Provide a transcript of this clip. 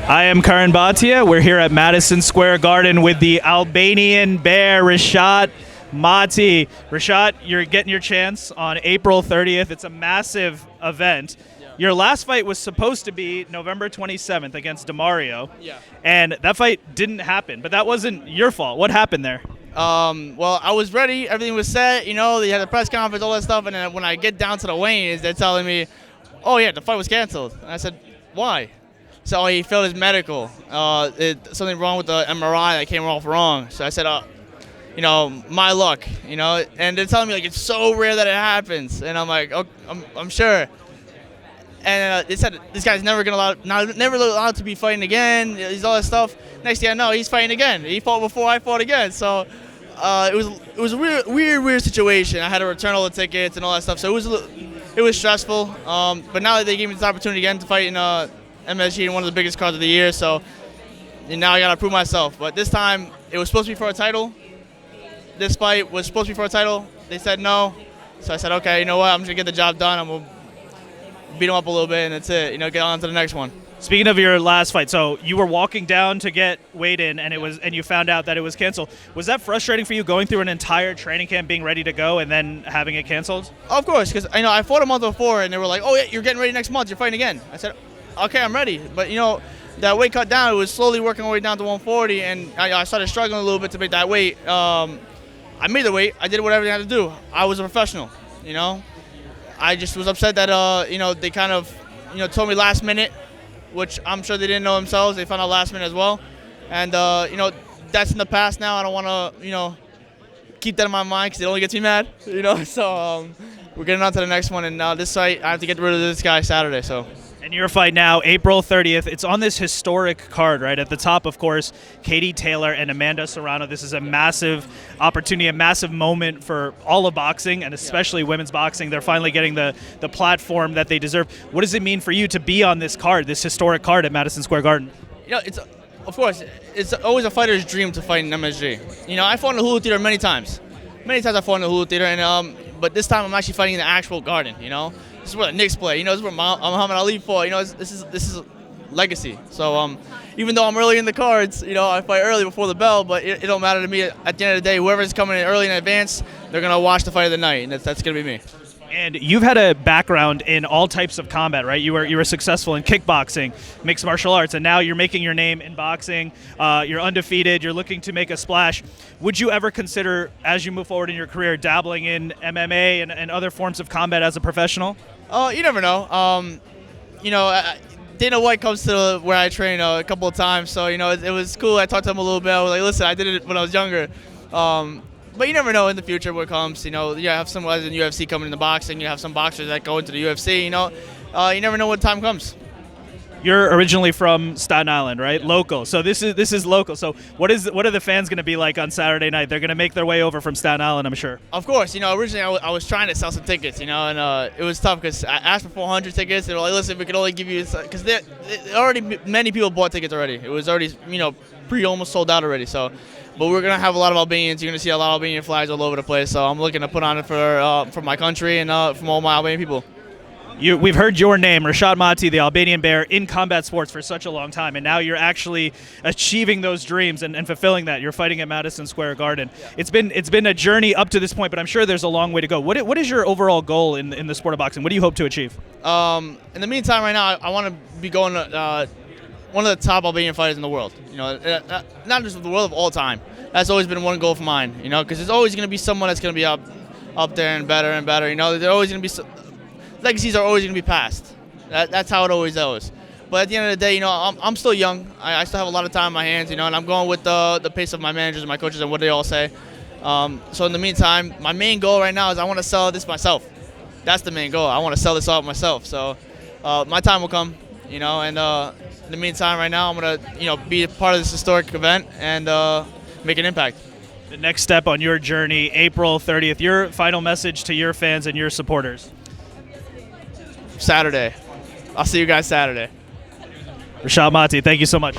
I am Curran Bhatia. We're here at Madison Square Garden with the Albanian Bear, Reshat Mati. Reshat, you're getting your chance on April 30th. It's a massive event. Your last fight was supposed to be November 27th against DeMario, and that fight didn't happen, but that wasn't your fault. What happened there? Well, I was ready. Everything was set. You know, they had a press conference, all that stuff, and then when I get down to the weigh-ins, they're telling me, oh, yeah, the fight was canceled. And I said, why? So he failed his medical. Something wrong with the MRI that came off wrong. So I said, you know, my luck, you know. And they're telling me, like, it's so rare that it happens. And I'm like, oh, I'm sure. And they said this guy's never allowed to be fighting again. He's all that stuff. Next thing I know, he's fighting again. He fought before I fought again. So it was a weird situation. I had to return all the tickets and all that stuff. So it was stressful. But now that they gave me this opportunity again to fight in MSG in one of the biggest cards of the year, so now I gotta prove myself. But this time it was supposed to be for a title. This fight was supposed to be for a title. They said no, so I said, okay, you know what? I'm just gonna get the job done. I'm gonna beat them up a little bit, and that's it. You know, get on to the next one. Speaking of your last fight, so you were walking down to get weighed in, and you found out that it was canceled. Was that frustrating for you, going through an entire training camp, being ready to go, and then having it canceled? Of course, because I fought a month before, and they were like, oh yeah, you're getting ready next month. You're fighting again. I said, okay, I'm ready. But you know, that weight cut down, it was slowly working my way down to 140, and I started struggling a little bit to make that weight. I made the weight. I did whatever I had to do. I was a professional, you know. I just was upset that you know, they kind of, you know, told me last minute, which I'm sure they didn't know themselves. They found out last minute as well, and you know, that's in the past now. I don't want to, you know, keep that in my mind because it only gets me mad, you know. So we're getting on to the next one, and this fight I have to get rid of this guy Saturday. So. And your fight now, April 30th. It's on this historic card, right? At the top, of course, Katie Taylor and Amanda Serrano. This is a massive opportunity, a massive moment for all of boxing, and especially women's boxing. They're finally getting the platform that they deserve. What does it mean for you to be on this card, this historic card at Madison Square Garden? You know, of course, it's always a fighter's dream to fight in MSG. You know, I fought in the Hulu Theater many times. Many times I fought in the Hulu Theater, and but this time I'm actually fighting in the actual Garden, you know? This is where the Knicks play. You know, this is where Muhammad Ali fought. You know, this is legacy. So even though I'm early in the cards, you know, I fight early before the bell, but it don't matter to me. At the end of the day, whoever's coming in early in advance, they're gonna watch the fight of the night, and that's gonna be me. And you've had a background in all types of combat, right? You were successful in kickboxing, mixed martial arts, and now you're making your name in boxing. You're undefeated. You're looking to make a splash. Would you ever consider, as you move forward in your career, dabbling in MMA and other forms of combat as a professional? You never know. You know, Dana White comes to where I train a couple of times, so you know it was cool. I talked to him a little bit. I was like, listen, I did it when I was younger. But you never know in the future what comes. You know, you have some guys in UFC coming into boxing. You have some boxers that go into the UFC. You know, you never know when time comes. You're originally from Staten Island, right? Yeah. Local. So this is local. So what are the fans going to be like on Saturday night? They're going to make their way over from Staten Island, I'm sure. Of course. You know, originally I was trying to sell some tickets, you know, and it was tough because I asked for 400 tickets. They were like, listen, we can only give you, because already many people bought tickets already. It was already, you know, almost sold out already. So, but we're gonna have a lot of Albanians. You're gonna see a lot of Albanian flags all over the place. So I'm looking to put on it for my country and from all my Albanian people. We've heard your name, Reshat Mati, the Albanian Bear, in combat sports for such a long time, and now you're actually achieving those dreams and fulfilling that. You're fighting at Madison Square Garden. It's been a journey up to this point, but I'm sure there's a long way to go. What is your overall goal in the sport of boxing? What do you hope to achieve? In the meantime, right now, I want to be going one of the top Albanian fighters in the world. You know, not just the world, of all time. That's always been one goal of mine. You know, because there's always going to be someone that's going to be up there and better and better. You know, there's always going to be legacies are always going to be passed. That's how it always goes. But at the end of the day, you know, I'm still young. I still have a lot of time on my hands, you know, and I'm going with the pace of my managers and my coaches and what they all say. So in the meantime, my main goal right now is I want to sell this myself. That's the main goal. I want to sell this out myself. So my time will come, you know, and in the meantime, right now, I'm going to, you know, be a part of this historic event and make an impact. The next step on your journey, April 30th, your final message to your fans and your supporters. Saturday. I'll see you guys Saturday. Reshat Mati, thank you so much.